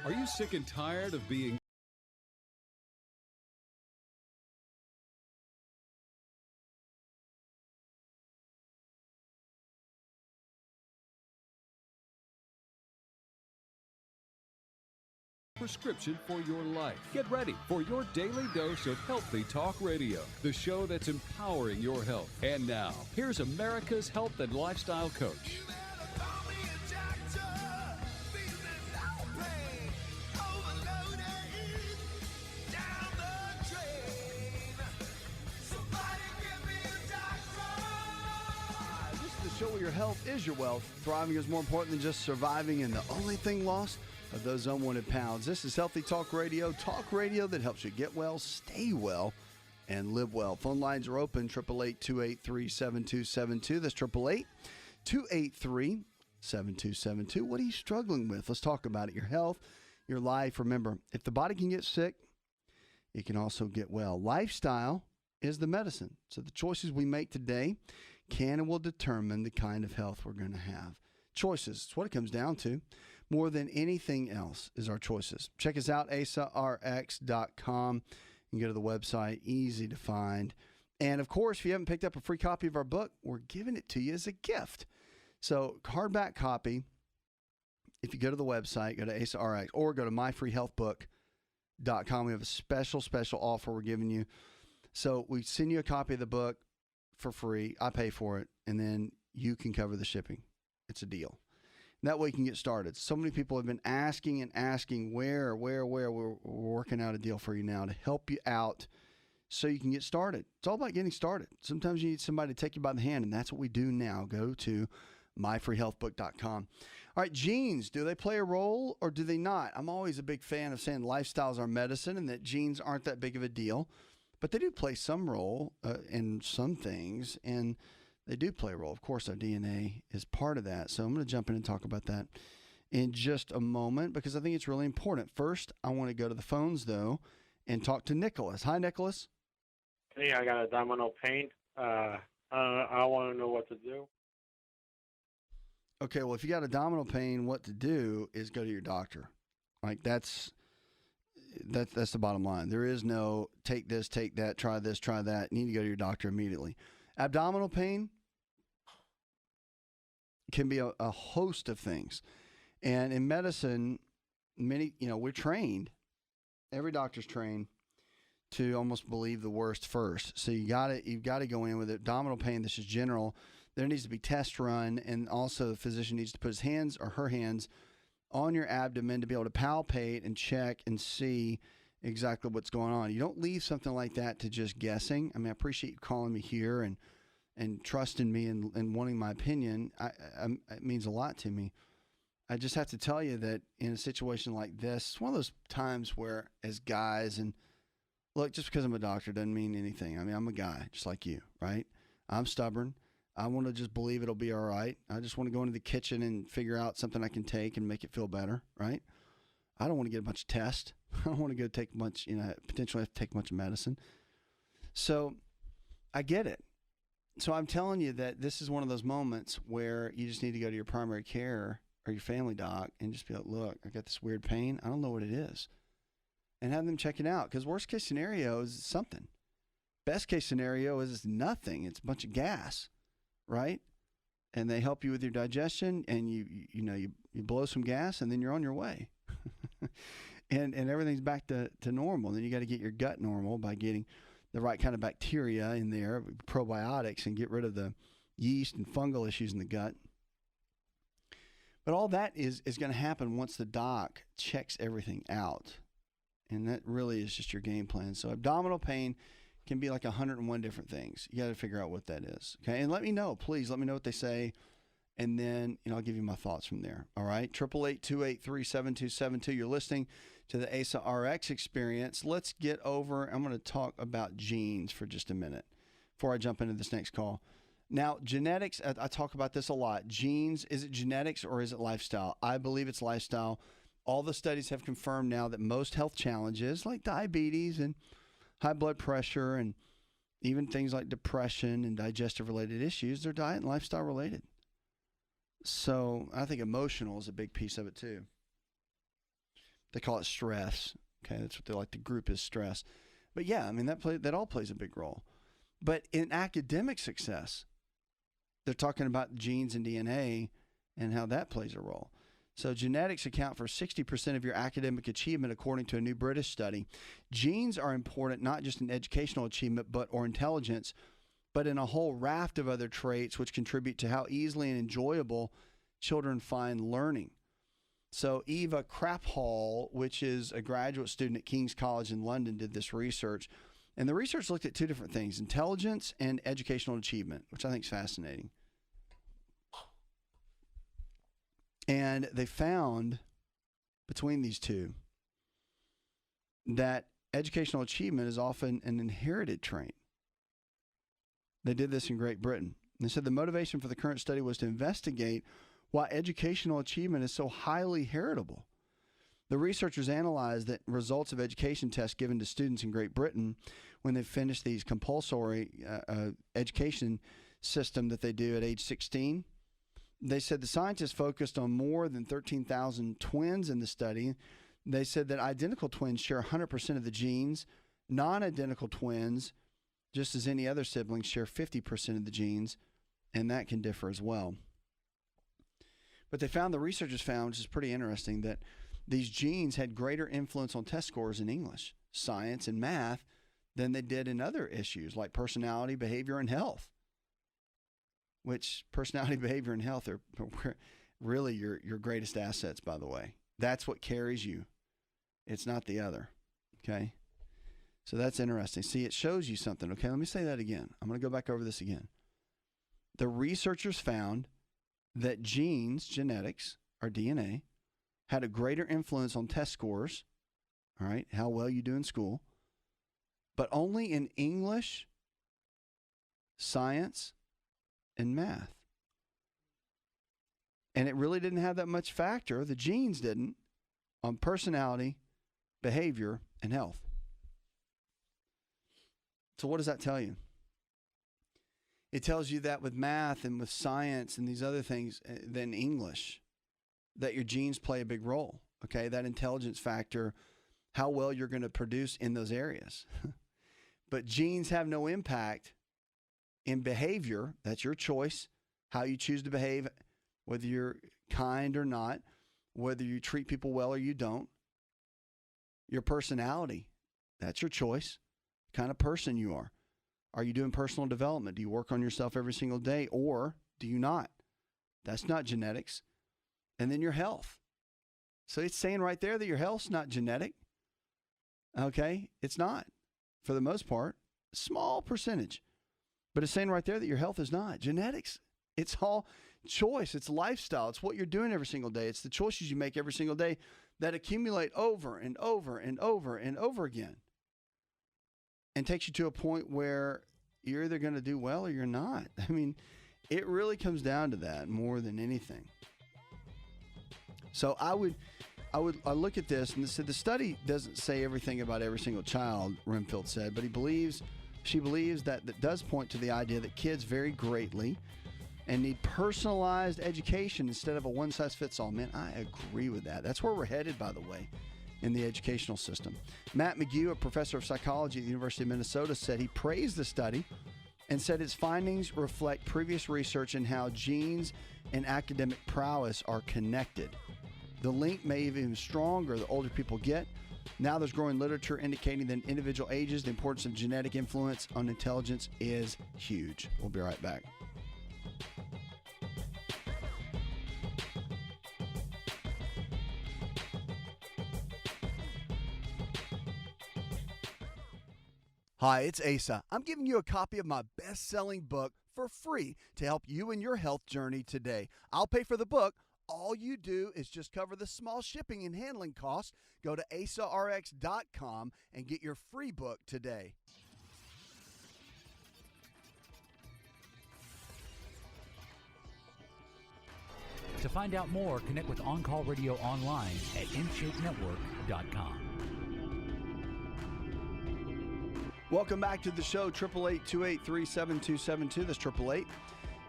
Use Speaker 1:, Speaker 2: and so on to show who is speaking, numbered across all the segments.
Speaker 1: Are you sick and tired of being prescription for your life? Get ready for your daily dose of Healthy Talk Radio, the show that's empowering your health. And now, here's America's health and lifestyle coach.
Speaker 2: Show where your health is your wealth. Thriving is more important than just surviving, and the only thing lost are those unwanted pounds. This is Healthy Talk Radio that helps you get well, stay well, and live well. Phone lines are open, 888-283-7272. That's 888-283-7272. What are you struggling with? Let's talk about it. Your health, your life. Remember, if the body can get sick, it can also get well. Lifestyle is the medicine. So the choices we make today can and will determine the kind of health we're going to have. Choices, it's what it comes down to. More than anything else is our choices. Check us out, asarx.com. You can go to the website, easy to find. And, of course, if you haven't picked up a free copy of our book, we're giving it to you as a gift. So, hardback copy, if you go to the website, go to Asa Rx, or go to myfreehealthbook.com. We have a special offer we're giving you. So, we send you a copy of the book for free. I pay for it, and then you can cover the shipping. It's a deal. And that way you can get started. So many people have been asking where. We're working out a deal for you now to help you out so you can get started. It's all about getting started. Sometimes you need somebody to take you by the hand, and that's what we do now. Go to myfreehealthbook.com. All right, genes, do they play a role or do they not? I'm always a big fan of saying lifestyles are medicine and that genes aren't that big of a deal. But they do play some role in some things, and they do play a role. Of course, our DNA is part of that. So I'm going to jump in and talk about that in just a moment because I think it's really important. First, I want to go to the phones, though, and talk to Nicholas. Hi, Nicholas.
Speaker 3: Hey, I got abdominal pain. I want to know what to do.
Speaker 2: Okay, well, if you got abdominal pain, what to do is go to your doctor. Like, that's the bottom line. There is no take this, take that, try this, try that. You need to go to your doctor immediately. Abdominal pain can be a host of things. And in medicine, we're trained, every doctor's trained to almost believe the worst first. So you've got to go in with abdominal pain. This is general. There needs to be tests run, and also the physician needs to put his hands or her hands on your abdomen to be able to palpate and check and see exactly what's going on. You don't leave something like that to just guessing. I mean, I appreciate you calling me here and trusting me and wanting my opinion. It means a lot to me. I just have to tell you that in a situation like this, it's one of those times where as guys, and look, just because I'm a doctor doesn't mean anything. I mean, I'm a guy just like you, right? I'm stubborn. I want to just believe it'll be all right. I just want to go into the kitchen and figure out something I can take and make it feel better, right? I don't want to get a bunch of tests. I don't want to go take much, potentially have to take much medicine. So I get it. So I'm telling you that this is one of those moments where you just need to go to your primary care or your family doc and just be like, look, I got this weird pain. I don't know what it is. And have them check it out. Because worst case scenario is something. Best case scenario is nothing. It's a bunch of gas. Right? And they help you with your digestion, and you blow some gas, and then you're on your way. and everything's back to normal. Then you got to get your gut normal by getting the right kind of bacteria in there, probiotics, and get rid of the yeast and fungal issues in the gut. But all that is going to happen once the doc checks everything out. And that really is just your game plan. So abdominal pain can be like 101 different things. You got to figure out what that is. Okay. And let me know, please let me know what they say. And then, I'll give you my thoughts from there. All right. 888-283-7272. You're listening to the Asa Rx Experience. Let's get over. I'm going to talk about genes for just a minute before I jump into this next call. Now, genetics, I talk about this a lot. Genes, is it genetics or is it lifestyle? I believe it's lifestyle. All the studies have confirmed now that most health challenges like diabetes and high blood pressure and even things like depression and digestive-related issues, they're diet and lifestyle-related. So I think emotional is a big piece of it too. They call it stress. Okay, that's what they like to group as stress. But yeah, I mean, that all plays a big role. But in academic success, they're talking about genes and DNA and how that plays a role. So genetics account for 60% of your academic achievement, according to a new British study. Genes are important not just in educational achievement or intelligence, but in a whole raft of other traits which contribute to how easily and enjoyable children find learning. So Eva Kraphall, which is a graduate student at King's College in London, did this research. And the research looked at two different things, intelligence and educational achievement, which I think is fascinating. And they found between these two that educational achievement is often an inherited trait. They did this in Great Britain. They said the motivation for the current study was to investigate why educational achievement is so highly heritable. The researchers analyzed the results of education tests given to students in Great Britain when they finished these compulsory education system that they do at age 16. They said the scientists focused on more than 13,000 twins in the study. They said that identical twins share 100% of the genes. Non-identical twins, just as any other siblings, share 50% of the genes, and that can differ as well. But the researchers found, which is pretty interesting, that these genes had greater influence on test scores in English, science, and math than they did in other issues like personality, behavior, and health. Which personality, behavior, and health are really your greatest assets, by the way. That's what carries you. It's not the other, okay? So that's interesting. See, it shows you something, okay? Let me say that again. I'm going to go back over this again. The researchers found that genes, genetics, or DNA, had a greater influence on test scores, all right, how well you do in school, but only in English, science, and math. And it really didn't have that much factor, the genes didn't, on personality, behavior, and health. So what does that tell you? It tells you that with math and with science and these other things than English, that your genes play a big role, okay? That intelligence factor, how well you're going to produce in those areas. But genes have no impact in behavior. That's your choice, how you choose to behave, whether you're kind or not, whether you treat people well or you don't. Your personality, that's your choice, the kind of person you are. Are you doing personal development? Do you work on yourself every single day, or do you not? That's not genetics. And then your health. So it's saying right there that your health's not genetic. Okay? It's not. For the most part, small percentage. But it's saying right there that your health is not. Genetics, it's all choice. It's lifestyle. It's what you're doing every single day. It's the choices you make every single day that accumulate over and over and over and over again. And takes you to a point where you're either going to do well or you're not. I mean, it really comes down to that more than anything. So I look at this and said the study doesn't say everything about every single child, Renfield said, but she believes that does point to the idea that kids vary greatly and need personalized education instead of a one-size-fits-all. Man, I agree with that. That's where we're headed, by the way, in the educational system. Matt McGew, a professor of psychology at the University of Minnesota, said he praised the study and said its findings reflect previous research in how genes and academic prowess are connected. The link may be even stronger the older people get. Now there's growing literature indicating that in individual ages, the importance of genetic influence on intelligence is huge. We'll be right back. Hi, it's Asa. I'm giving you a copy of my best-selling book for free to help you in your health journey today. I'll pay for the book. All you do is just cover the small shipping and handling costs. Go to asarx.com and get your free book today.
Speaker 4: To find out more, connect with On Call Radio online at InShapeNetwork.com.
Speaker 2: Welcome back to the show, 888-283-7272. That's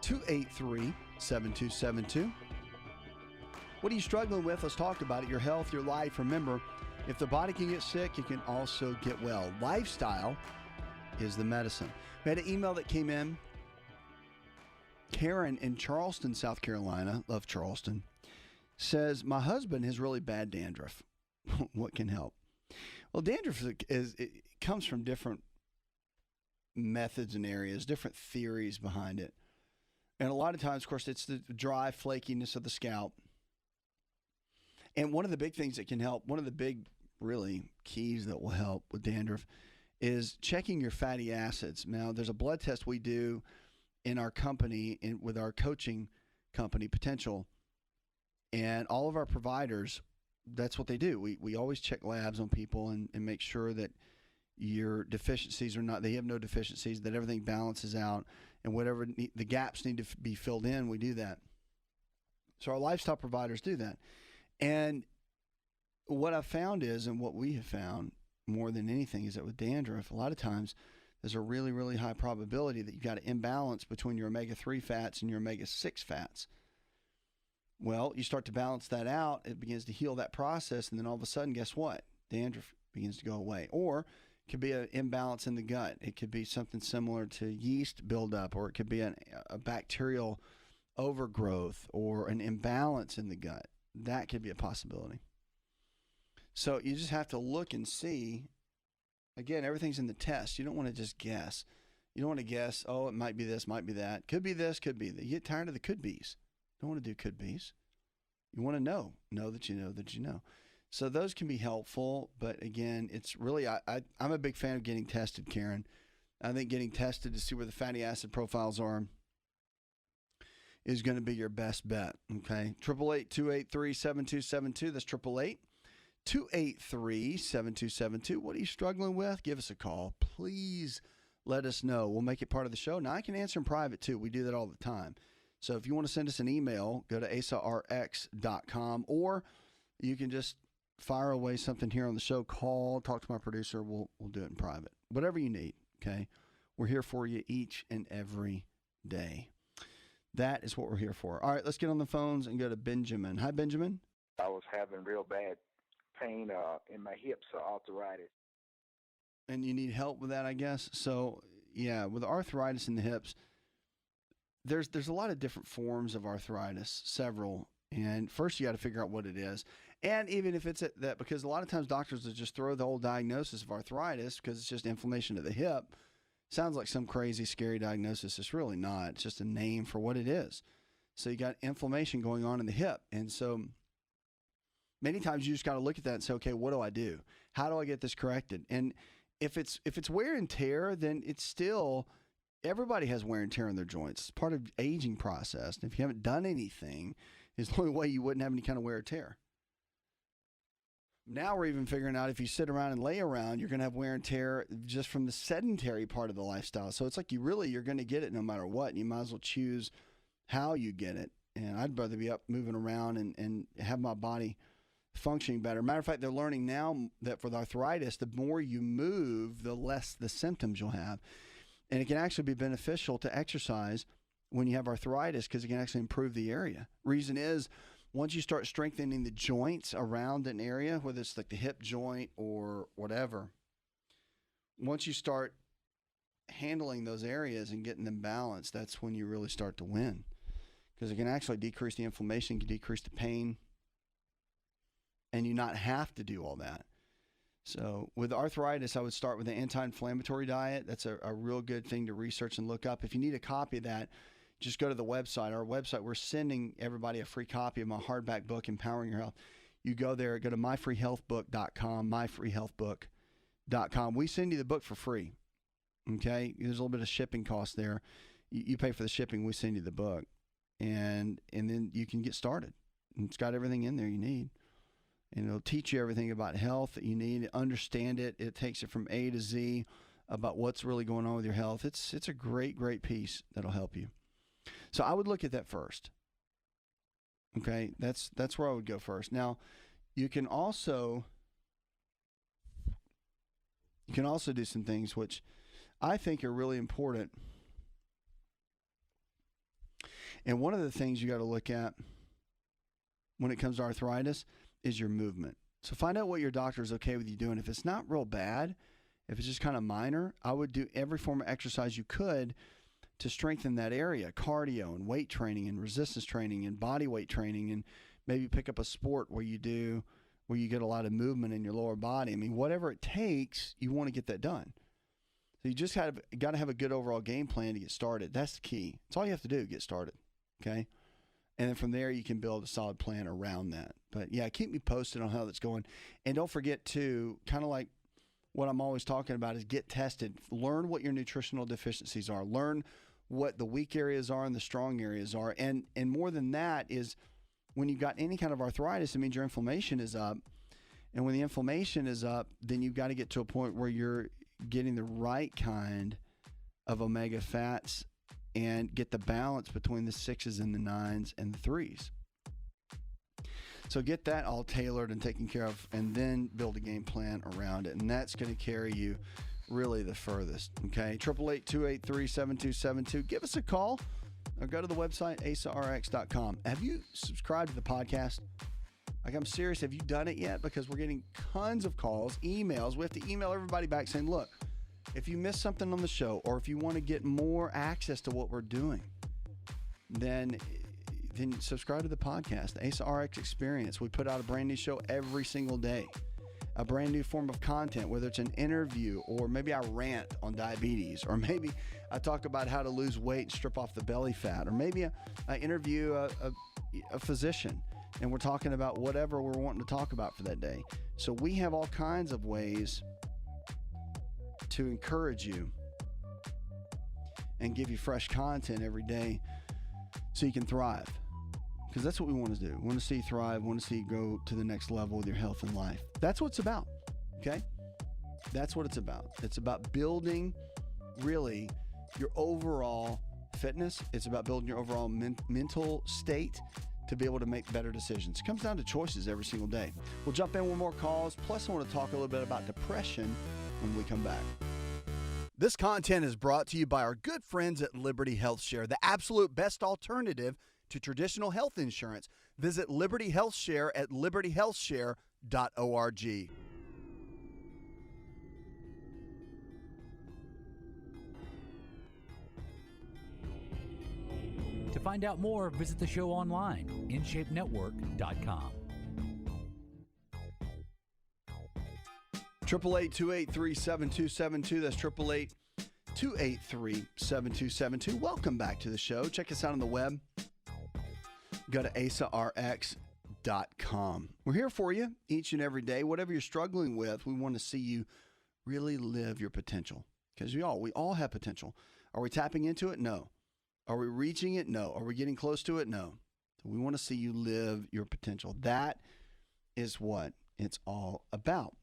Speaker 2: 888-283-7272. What are you struggling with? Let's talk about it. Your health, your life. Remember, if the body can get sick, it can also get well. Lifestyle is the medicine. We had an email that came in. Karen in Charleston, South Carolina, love Charleston, says, my husband has really bad dandruff. What can help? Well, dandruff it comes from different methods and areas, different theories behind it. And a lot of times, of course, it's the dry flakiness of the scalp. And one of the big things that can help, one of the big, really, keys that will help with dandruff is checking your fatty acids. Now, there's a blood test we do in our company, with our coaching company, Potential, and all of our providers, that's what they do. We always check labs on people and make sure that your deficiencies are not, they have no deficiencies, that everything balances out, and whatever the gaps need to be filled in, we do that. So our lifestyle providers do that. And what I've found is, and what we have found more than anything, is that with dandruff, a lot of times there's a really, really high probability that you've got an imbalance between your omega-3 fats and your omega-6 fats. Well, you start to balance that out, it begins to heal that process, and then all of a sudden, guess what? Dandruff begins to go away. Or it could be an imbalance in the gut. It could be something similar to yeast buildup, or it could be a bacterial overgrowth or an imbalance in the gut. That could be a possibility. So you just have to look and see. Again, everything's in the test. You don't want to just guess. You don't want to guess, oh, it might be this, might be that. Could be this, could be that. You get tired of the could be's. Don't want to do could be's. You want to know that you know that you know. So those can be helpful, but again, it's really, I'm a big fan of getting tested, Karen. I think getting tested to see where the fatty acid profiles are is going to be your best bet, okay? 888-283-7272. That's 888-283-7272. What are you struggling with? Give us a call. Please let us know. We'll make it part of the show. Now, I can answer in private, too. We do that all the time. So if you want to send us an email, go to asarx.com, or you can just fire away something here on the show. Call, talk to my producer. We'll do it in private. Whatever you need, okay? We're here for you each and every day. That is what we're here for. All right, let's get on the phones and go to Benjamin. Hi, Benjamin.
Speaker 5: I was having real bad pain in my hips, arthritis.
Speaker 2: And you need help with that, I guess. So, yeah, with arthritis in the hips, there's a lot of different forms of arthritis, several. And first you got to figure out what it is. And even if it's that, because a lot of times doctors will just throw the whole diagnosis of arthritis because it's just inflammation of the hip. Sounds like some crazy, scary diagnosis. It's really not. It's just a name for what it is. So you got inflammation going on in the hip. And so many times you just got to look at that and say, okay, what do I do? How do I get this corrected? And if it's wear and tear, then it's still, everybody has wear and tear in their joints. It's part of the aging process. And if you haven't done anything, it's the only way you wouldn't have any kind of wear or tear. Now we're even figuring out if you sit around and lay around, you're going to have wear and tear just from the sedentary part of the lifestyle. So it's like you're going to get it no matter what. And you might as well choose how you get it. And I'd rather be up moving around and have my body functioning better. Matter of fact, they're learning now that for the arthritis, the more you move, the less the symptoms you'll have. And it can actually be beneficial to exercise when you have arthritis because it can actually improve the area. Reason is, once you start strengthening the joints around an area, whether it's like the hip joint or whatever, once you start handling those areas and getting them balanced, that's when you really start to win. Because it can actually decrease the inflammation, can decrease the pain, and you not have to do all that. So with arthritis, I would start with an anti-inflammatory diet. That's a real good thing to research and look up. If you need a copy of that, just go to the website. Our website, we're sending everybody a free copy of my hardback book, Empowering Your Health. You go there, go to myfreehealthbook.com, myfreehealthbook.com. We send you the book for free, okay? There's a little bit of shipping cost there. You pay for the shipping, we send you the book, and then you can get started. And it's got everything in there you need. And it'll teach you everything about health that you need, understand it. It takes it from A to Z about what's really going on with your health. It's a great, great piece that'll help you. So I would look at that first. Okay, that's where I would go first. Now, you can also do some things which I think are really important. And one of the things you got to look at when it comes to arthritis is your movement. So find out what your doctor is okay with you doing. If it's not real bad, if it's just kind of minor, I would do every form of exercise you could to strengthen that area, cardio and weight training and resistance training and body weight training, and maybe pick up a sport where you get a lot of movement in your lower body. I mean, whatever it takes, you want to get that done. So you just got to have a good overall game plan to get started. That's the key. That's all you have to do, get started, okay? And then from there, you can build a solid plan around that. But, yeah, keep me posted on how that's going. And don't forget to, kind of like what I'm always talking about, is get tested. Learn what your nutritional deficiencies are. Learn what the weak areas are and the strong areas are. And more than that is when you've got any kind of arthritis, it means your inflammation is up. And when the inflammation is up, then you've got to get to a point where you're getting the right kind of omega fats and get the balance between the 6s and the 9s and the 3s. So get that all tailored and taken care of, and then build a game plan around it. And that's going to carry you really the furthest, okay? 888-283-7272. Give us a call or go to the website, asarx.com. Have you subscribed to the podcast? Like, I'm serious. Have you done it yet? Because we're getting tons of calls, emails. We have to email everybody back saying, look, if you missed something on the show, or if you want to get more access to what we're doing, then subscribe to the podcast, the Asa Rx Experience. We put out a brand new show every single day, a brand new form of content, whether it's an interview, or maybe I rant on diabetes, or maybe I talk about how to lose weight and strip off the belly fat, or maybe I interview a physician, and we're talking about whatever we're wanting to talk about for that day. So we have all kinds of ways to encourage you and give you fresh content every day so you can thrive. Because that's what we want to do. We want to see you thrive. We want to see you go to the next level with your health and life. That's what it's about, okay? That's what it's about. It's about building, really, your overall fitness. It's about building your overall mental state to be able to make better decisions. It comes down to choices every single day. We'll jump in with more calls. Plus, I want to talk a little bit about depression when we come back. This content is brought to you by our good friends at Liberty Health Share, the absolute best alternative to traditional health insurance. Visit Liberty Health Share at libertyhealthshare.org.
Speaker 4: To find out more, visit the show online, InShapeNetwork.com.
Speaker 2: 888-283-7272. That's 888-283-7272. Welcome back to the show. Check us out on the web. Go to asarx.com. We're here for you each and every day. Whatever you're struggling with, we want to see you really live your potential. Because we all have potential. Are we tapping into it? No. Are we reaching it? No. Are we getting close to it? No. So we want to see you live your potential. That is what it's all about.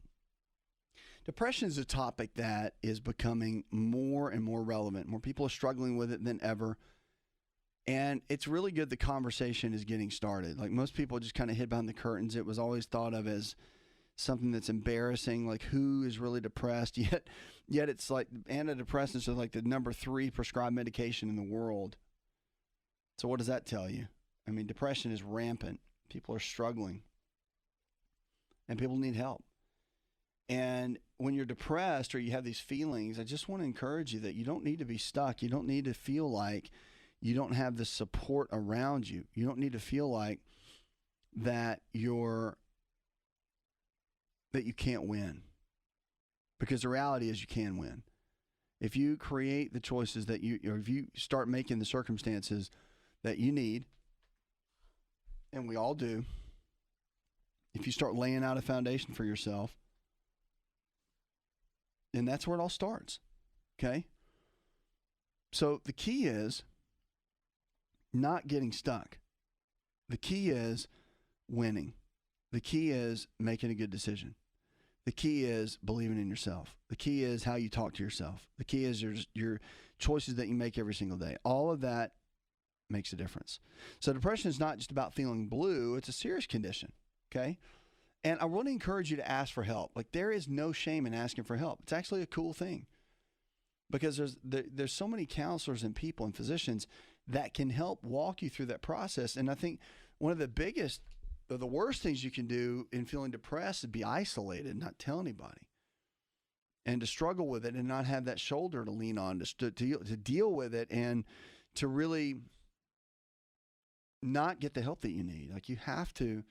Speaker 2: Depression is a topic that is becoming more and more relevant. More people are struggling with it than ever. And it's really good the conversation is getting started. Like, most people just kind of hid behind the curtains. It was always thought of as something that's embarrassing, like who is really depressed. Yet it's like antidepressants are like the number 3 prescribed medication in the world. So what does that tell you? I mean, depression is rampant. People are struggling. And people need help. And when you're depressed or you have these feelings, I just want to encourage you that you don't need to be stuck. You don't need to feel like you don't have the support around you. You don't need to feel like that you can't win. Because the reality is you can win. If you create the choices or if you start making the circumstances that you need, and we all do, if you start laying out a foundation for yourself, then that's where it all starts, okay? So the key is not getting stuck. The key is winning. The key is making a good decision. The key is believing in yourself. The key is how you talk to yourself. The key is your choices that you make every single day. All of that makes a difference. So depression is not just about feeling blue. It's a serious condition, okay? And I want to encourage you to ask for help. Like, there is no shame in asking for help. It's actually a cool thing because there's so many counselors and people and physicians that can help walk you through that process. And I think one of the biggest the worst things you can do in feeling depressed is be isolated, not tell anybody, and to struggle with it and not have that shoulder to lean on to deal with it and to really not get the help that you need. Like you have to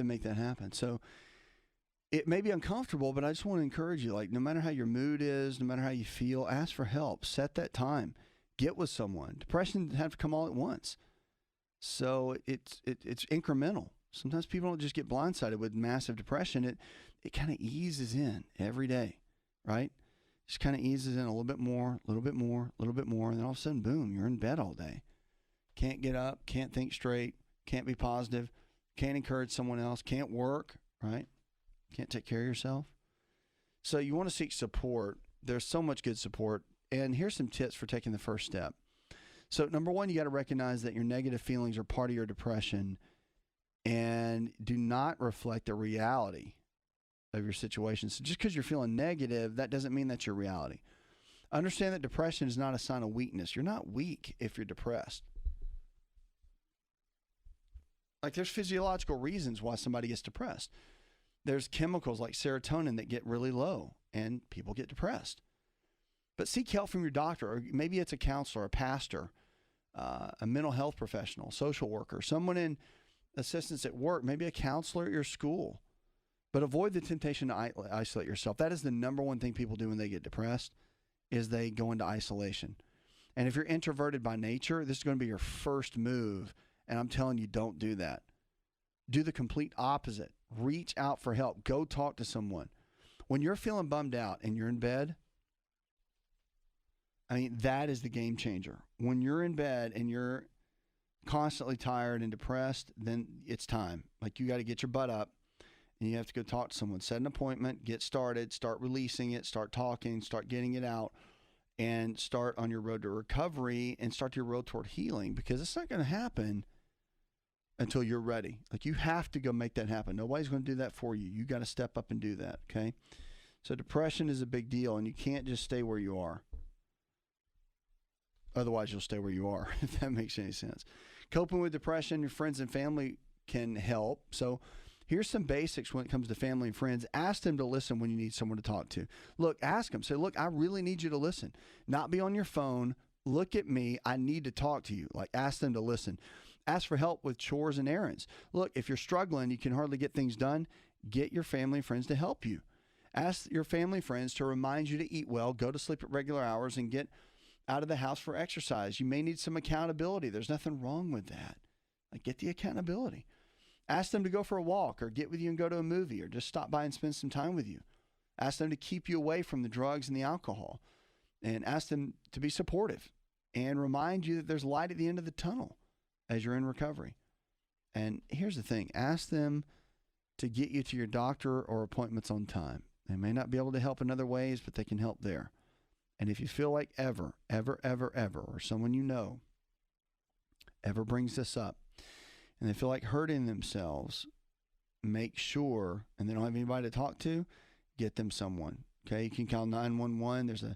Speaker 2: make that happen. So it may be uncomfortable, but I just want to encourage you, like no matter how your mood is, no matter how you feel, ask for help, set that time, get with someone. Depression doesn't have to come all at once. So it's incremental. Sometimes people don't just get blindsided with massive depression. It kind of eases in every day, right? Just kind of eases in a little bit more, a little bit more, a little bit more, and then all of a sudden, boom, you're in bed all day. Can't get up, can't think straight, can't be positive, can't encourage someone else, can't work, right? Can't take care of yourself. So you want to seek support. There's so much good support. And here's some tips for taking the first step. So number one, you got to recognize that your negative feelings are part of your depression and do not reflect the reality of your situation. So just because you're feeling negative, that doesn't mean that's your reality. Understand that depression is not a sign of weakness. You're not weak if you're depressed. Like there's physiological reasons why somebody gets depressed. There's chemicals like serotonin that get really low and people get depressed. But seek help from your doctor, or maybe it's a counselor, a pastor, a mental health professional, social worker, someone in assistance at work, maybe a counselor at your school. But avoid the temptation to isolate yourself. That is the number one thing people do when they get depressed, is they go into isolation. And if you're introverted by nature, this is going to be your first move. And I'm telling you, don't do that. Do the complete opposite. Reach out for help. Go talk to someone. When you're feeling bummed out and you're in bed, I mean, that is the game changer. When you're in bed and you're constantly tired and depressed, then it's time. Like you got to get your butt up and you have to go talk to someone. Set an appointment, get started, start releasing it, start talking, start getting it out, and start on your road to recovery and start your road toward healing, because it's not going to happen until you're ready. Like you have to go make that happen. Nobody's going to do that for you. You got to step up and do that, okay? So depression is a big deal, and you can't just stay where you are. Otherwise, you'll stay where you are, if that makes any sense. Coping with depression, your friends and family can help. So here's some basics when it comes to family and friends. Ask them to listen when you need someone to talk to. Look, ask them. Say, look, I really need you to listen. Not be on your phone. Look at me. I need to talk to you. Like, ask them to listen. Ask for help with chores and errands. Look, if you're struggling, you can hardly get things done, get your family and friends to help you. Ask your family and friends to remind you to eat well, go to sleep at regular hours, and get out of the house for exercise. You may need some accountability. There's nothing wrong with that. Like, get the accountability. Ask them to go for a walk or get with you and go to a movie or just stop by and spend some time with you. Ask them to keep you away from the drugs and the alcohol, and ask them to be supportive and remind you that there's light at the end of the tunnel as you're in recovery. And here's the thing. Ask them to get you to your doctor or appointments on time. They may not be able to help in other ways, but they can help there. And if you feel like ever, or someone you know ever brings this up, and they feel like hurting themselves, make sure, and they don't have anybody to talk to, get them someone. Okay, you can call 911. There's a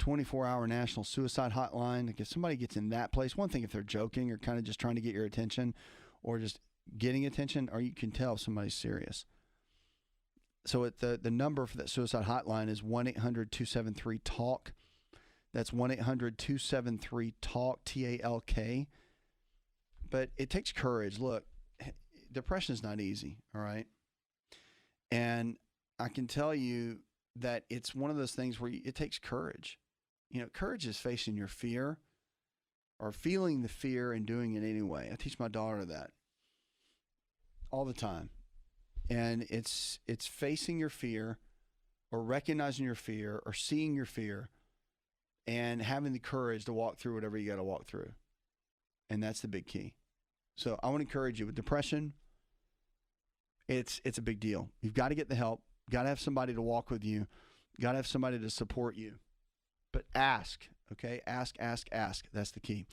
Speaker 2: 24-hour national suicide hotline. Like if somebody gets in that place, one thing if they're joking or kind of just trying to get your attention or just getting attention, or you can tell if somebody's serious. So the number for that suicide hotline is 1-800-273-TALK. That's 1-800-273-TALK, T-A-L-K. But it takes courage. Look, depression is not easy, all right? And I can tell you that it's one of those things where it takes courage. You know, courage is facing your fear or feeling the fear and doing it anyway. I teach my daughter that all the time. And it's facing your fear or recognizing your fear or seeing your fear and having the courage to walk through whatever you got to walk through. And that's the big key. So I want to encourage you with depression. It's a big deal. You've got to get the help. Got to have somebody to walk with you. Got to have somebody to support you. But ask, okay? Ask. That's the key.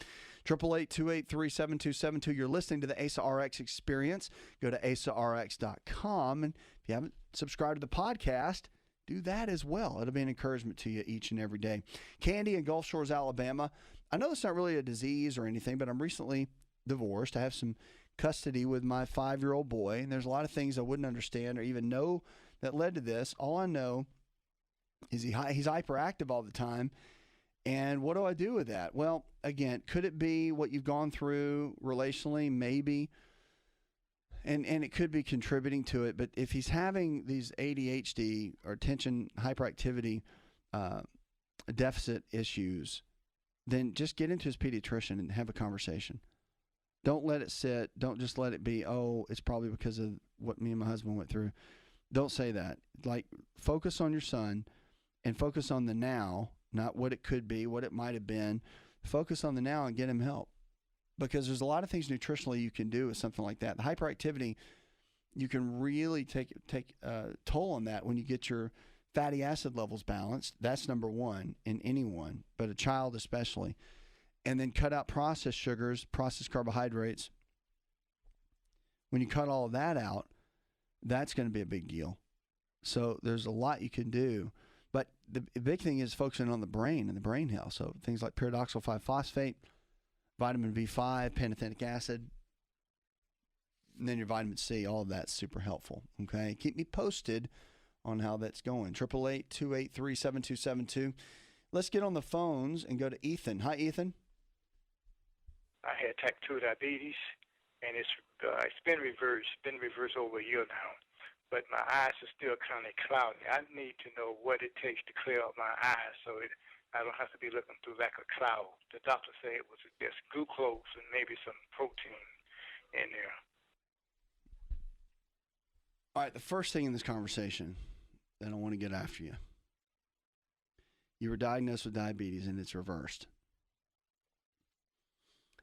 Speaker 2: 888-283-7272. You're listening to the Asa Rx Experience. Go to asarx.com. And if you haven't subscribed to the podcast, do that as well. It'll be an encouragement to you each and every day. Candy in Gulf Shores, Alabama. I know it's not really a disease or anything, but I'm recently divorced. I have some custody with my 5-year-old boy, and there's a lot of things I wouldn't understand or even know that led to this. All I know is he's hyperactive all the time. And what do I do with that? Well, again, could it be what you've gone through relationally? Maybe. And it could be contributing to it. But if he's having these ADHD or attention hyperactivity deficit issues, then just get into his pediatrician and have a conversation. Don't let it sit. Don't just let it be, oh, it's probably because of what me and my husband went through. Don't say that. Like, focus on your son and focus on the now, not what it could be, what it might have been. Focus on the now and get him help. Because there's a lot of things nutritionally you can do with something like that. The hyperactivity, you can really take a toll on that when you get your fatty acid levels balanced. That's number one in anyone, but a child especially. And then cut out processed sugars, processed carbohydrates. When you cut all of that out, that's going to be a big deal. So there's a lot you can do. But the big thing is focusing on the brain and the brain health. So things like pyridoxal 5-phosphate, vitamin B5, pantothenic acid, and then your vitamin C. All of that's super helpful. Okay, keep me posted on how that's going. 888-283-7272. Let's get on the phones and go to Ethan. Hi, Ethan.
Speaker 6: I had type 2 diabetes, and it's been reversed over a year now. But my eyes are still kind of cloudy. I need to know what it takes to clear up my eyes so I don't have to be looking through like a cloud. The doctor said it was just glucose and maybe some protein in there.
Speaker 2: All right, the first thing in this conversation that I want to get after you. You were diagnosed with diabetes and it's reversed.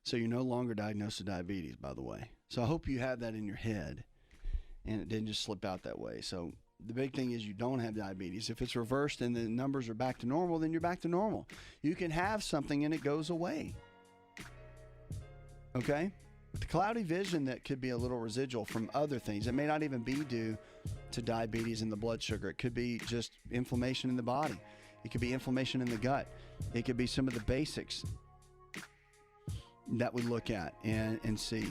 Speaker 2: So you're no longer diagnosed with diabetes, by the way. So I hope you have that in your head and it didn't just slip out that way. So the big thing is you don't have diabetes. If it's reversed and the numbers are back to normal, then you're back to normal. You can have something and it goes away. Okay? With the cloudy vision, that could be a little residual from other things. It may not even be due to diabetes and the blood sugar. It could be just inflammation in the body. It could be inflammation in the gut. It could be some of the basics that we look at and see.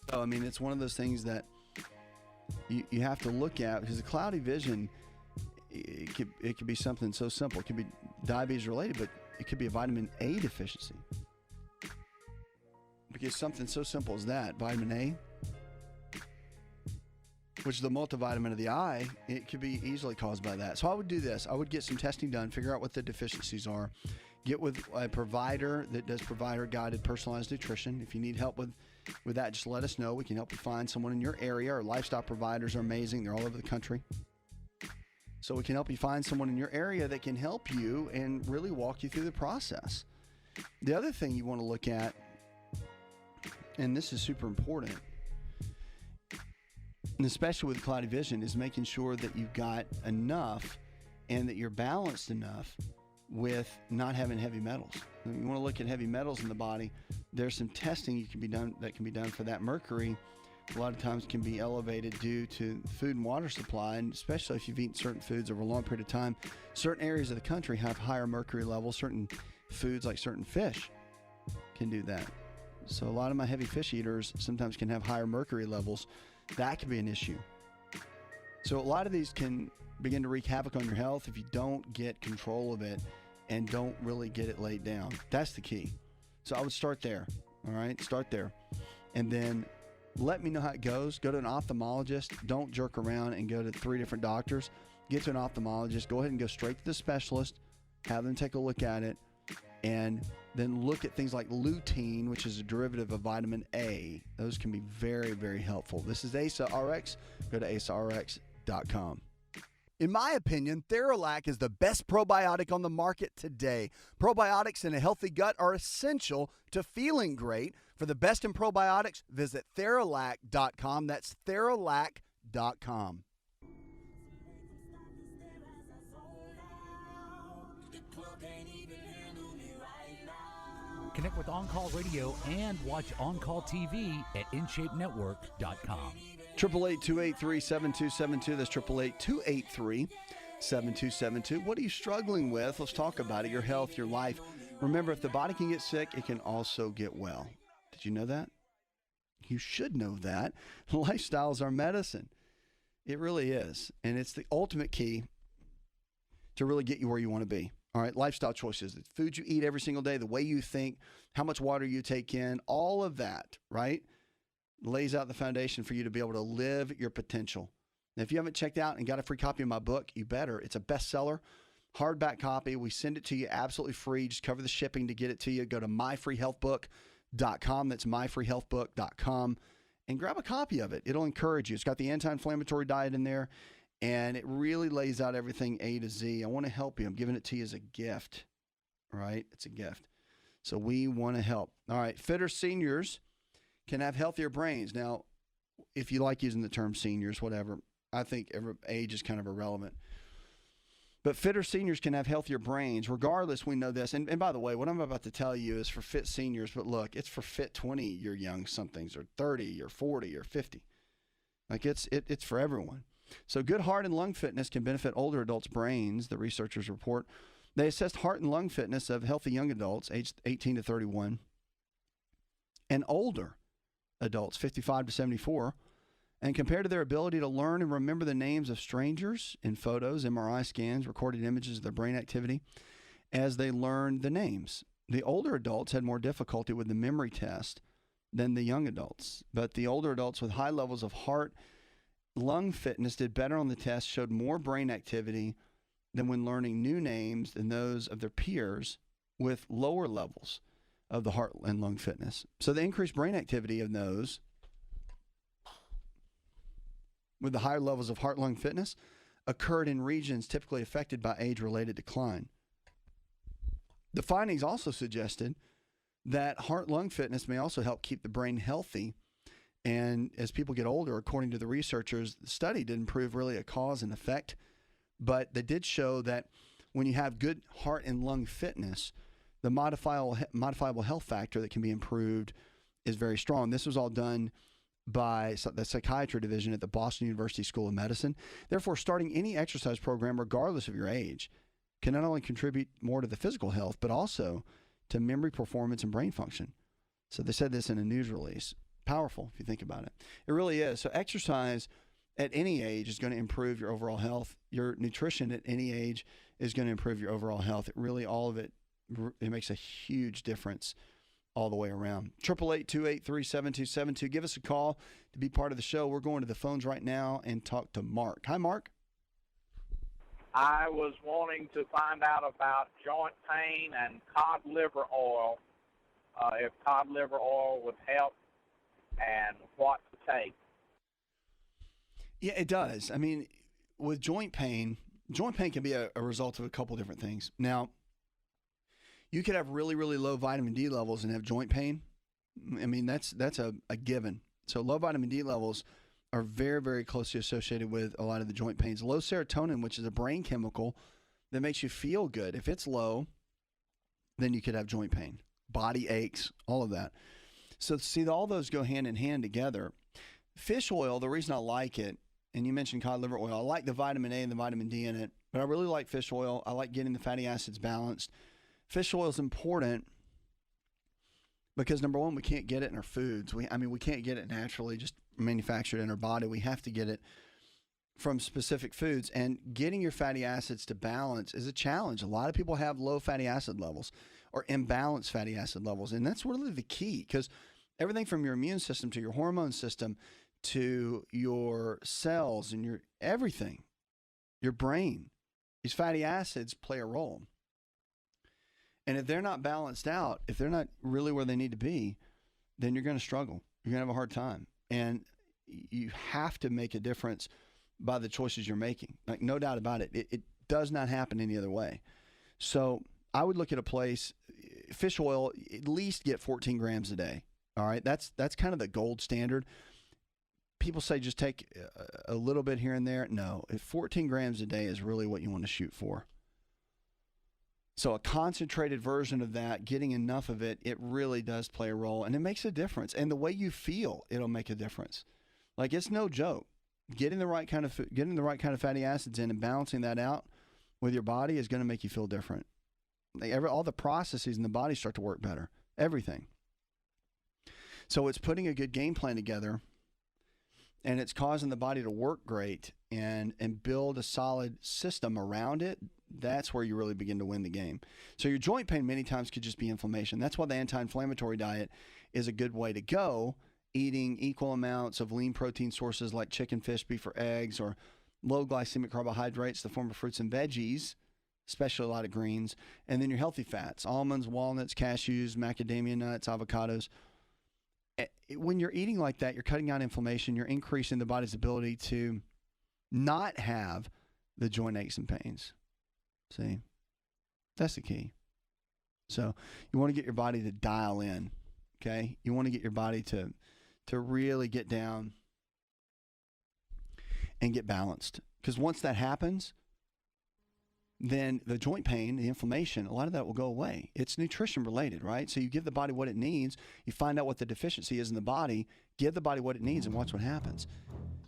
Speaker 2: So, I mean, it's one of those things that you have to look at, because the cloudy vision, it could be something so simple. It could be diabetes related, but it could be a vitamin A deficiency. Because something so simple as that, vitamin A, which is the multivitamin of the eye, it could be easily caused by that. So I would do this. I would get some testing done, figure out what the deficiencies are, get with a provider that does provider-guided personalized nutrition. If you need help with that, just let us know. We can help you find someone in your area. Our lifestyle providers are amazing. They're all over the country. So we can help you find someone in your area that can help you and really walk you through the process. The other thing you want to look at, and this is super important, and especially with cloudy vision, is making sure that you've got enough and that you're balanced enough with not having heavy metals. You want to look at heavy metals in the body. There's some testing that can be done for that. Mercury a lot of times can be elevated due to food and water supply, and especially if you've eaten certain foods over a long period of time. Certain areas of the country have higher mercury levels. Certain foods, like certain fish, can do that. So a lot of my heavy fish eaters sometimes can have higher mercury levels. That can be an issue. So a lot of these can begin to wreak havoc on your health if you don't get control of it and don't really get it laid down. That's the key. So I would start there. All right, start there. And then let me know how it goes. Go to an ophthalmologist. Don't jerk around and go to 3 different doctors. Get to an ophthalmologist. Go ahead and go straight to the specialist. Have them take a look at it. And then look at things like lutein, which is a derivative of vitamin A. Those can be very, very helpful. This is Asa Rx. Go to asarx.com. In my opinion, Theralac is the best probiotic on the market today. Probiotics in a healthy gut are essential to feeling great. For the best in probiotics, visit Theralac.com. That's Theralac.com.
Speaker 4: Connect with On-Call Radio and watch On-Call TV at InShapeNetwork.com.
Speaker 2: 888-283-7272. That's 888-283-7272. What are you struggling with? Let's talk about it. Your health, your life. Remember, if the body can get sick, it can also get well. Did you know that? You should know that. Lifestyle is our medicine. It really is. And it's the ultimate key to really get you where you want to be. All right, lifestyle choices, the food you eat every single day, the way you think, how much water you take in, all of that, right, lays out the foundation for you to be able to live your potential. Now, if you haven't checked out and got a free copy of my book, you better. It's a bestseller, hardback copy. We send it to you absolutely free. Just cover the shipping to get it to you. Go to myfreehealthbook.com. That's myfreehealthbook.com and grab a copy of it. It'll encourage you. It's got the anti-inflammatory diet in there, and it really lays out everything A to Z. I want to help you. I'm giving it to you as a gift, all right? It's a gift. So we want to help. All right, fitter seniors can have healthier brains. Now, if you like using the term seniors, whatever, I think every age is kind of irrelevant. But fitter seniors can have healthier brains. Regardless, we know this. And by the way, what I'm about to tell you is for fit seniors, but look, it's for fit 20-year young somethings, or 30 or 40 or 50. Like it's for everyone. So good heart and lung fitness can benefit older adults' brains, the researchers report. They assessed heart and lung fitness of healthy young adults aged 18 to 31 and older adults 55 to 74, and compared to their ability to learn and remember the names of strangers in photos, MRI scans, recorded images of their brain activity as they learned the names. The older adults had more difficulty with the memory test than the young adults, but the older adults with high levels of heart lung fitness did better on the test, showed more brain activity than when learning new names than those of their peers with lower levels of the heart and lung fitness. So the increased brain activity of those with the higher levels of heart-lung fitness occurred in regions typically affected by age-related decline. The findings also suggested that heart-lung fitness may also help keep the brain healthy. And as people get older, according to the researchers, the study didn't prove really a cause and effect, but they did show that when you have good heart and lung fitness, the modifiable health factor that can be improved is very strong. This was all done by the psychiatry division at the Boston University School of Medicine. Therefore, starting any exercise program, regardless of your age, can not only contribute more to the physical health, but also to memory, performance, and brain function. So they said this in a news release. Powerful, if you think about it. It really is. So exercise at any age is going to improve your overall health. Your nutrition at any age is going to improve your overall health. It really, all of it, it makes a huge difference all the way around. 888-283-7272. Give us a call to be part of the show. We're going to the phones right now and talk to Mark. Hi, Mark.
Speaker 7: I was wanting to find out about joint pain and cod liver oil, if cod liver oil would help and what to take.
Speaker 2: Yeah, it does. I mean, with joint pain can be a result of a couple different things. Now, you could have really, really low vitamin D levels and have joint pain. I mean, that's a given. So low vitamin D levels are very, very closely associated with a lot of the joint pains. Low serotonin, which is a brain chemical that makes you feel good, if it's low, then you could have joint pain, body aches, all of that. So see, all those go hand in hand together. Fish oil, the reason I like it, and you mentioned cod liver oil, I like the vitamin A and the vitamin D in it, but I really like fish oil. I like getting the fatty acids balanced. Fish oil is important because, number one, we can't get it in our foods. We can't get it naturally, just manufactured in our body. We have to get it from specific foods. And getting your fatty acids to balance is a challenge. A lot of people have low fatty acid levels or imbalanced fatty acid levels. And that's really the key, because everything from your immune system to your hormone system to your cells and your everything, your brain, these fatty acids play a role. And if they're not balanced out, if they're not really where they need to be, then you're going to struggle. You're going to have a hard time. And you have to make a difference by the choices you're making. Like, no doubt about it. It does not happen any other way. So I would look at a place, fish oil, at least get 14 grams a day. All right. That's kind of the gold standard. People say just take a little bit here and there. No, 14 grams a day is really what you want to shoot for. So a concentrated version of that, getting enough of it, it really does play a role, and it makes a difference. And the way you feel, it'll make a difference. Like, it's no joke. Getting the right kind of fatty acids in and balancing that out with your body is going to make you feel different. Like all the processes in the body start to work better. Everything. So it's putting a good game plan together, and it's causing the body to work great and build a solid system around it. That's where you really begin to win the game. So your joint pain many times could just be inflammation. That's why the anti-inflammatory diet is a good way to go, eating equal amounts of lean protein sources like chicken, fish, beef, or eggs, or low glycemic carbohydrates, the form of fruits and veggies, especially a lot of greens, and then your healthy fats, almonds, walnuts, cashews, macadamia nuts, avocados. When you're eating like that, you're cutting out inflammation, you're increasing the body's ability to not have the joint aches and pains. See, that's the key. So you want to get your body to dial in, okay? You want to get your body to really get down and get balanced. Because once that happens, then the joint pain, the inflammation, a lot of that will go away. It's nutrition related, right? So you give the body what it needs, you find out what the deficiency is in the body, give the body what it needs, and watch what happens.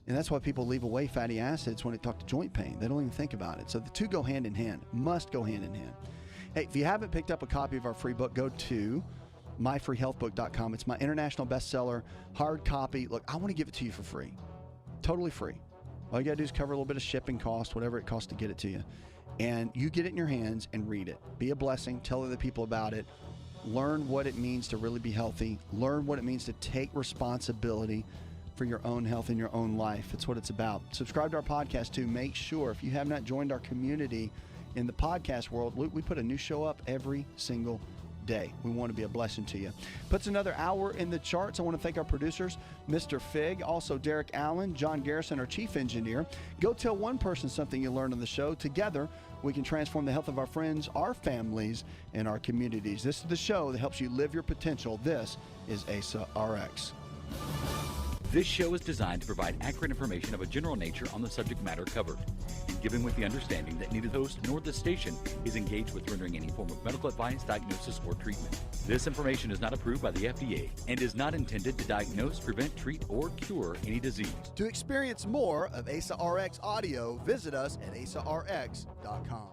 Speaker 2: And that's why people leave away fatty acids when they talk to joint pain. They don't even think about it. So the two go hand in hand, must go hand in hand. Hey, if you haven't picked up a copy of our free book, go to myfreehealthbook.com. It's my international bestseller, hard copy. Look, I want to give it to you for free, totally free. All you got to do is cover a little bit of shipping cost, whatever it costs to get it to you. And you get it in your hands and read it. Be a blessing. Tell other people about it. Learn what it means to really be healthy. Learn what it means to take responsibility for your own health in your own life. It's what it's about. Subscribe to our podcast too. Make sure, if you have not joined our community in the podcast world, we put a new show up every single day. We want to be a blessing to you. Puts another hour in the charts. I want to thank our producers, Mr. Fig, also Derek Allen, John Garrison, our chief engineer. Go tell one person something you learned on the show. Together, we can transform the health of our friends, our families, and our communities. This is the show that helps you live your potential. This is Asa Rx.
Speaker 4: This show is designed to provide accurate information of a general nature on the subject matter covered, and given with the understanding that neither the host nor the station is engaged with rendering any form of medical advice, diagnosis, or treatment. This information is not approved by the FDA and is not intended to diagnose, prevent, treat, or cure any disease.
Speaker 2: To experience more of Asa Rx audio, visit us at asarx.com.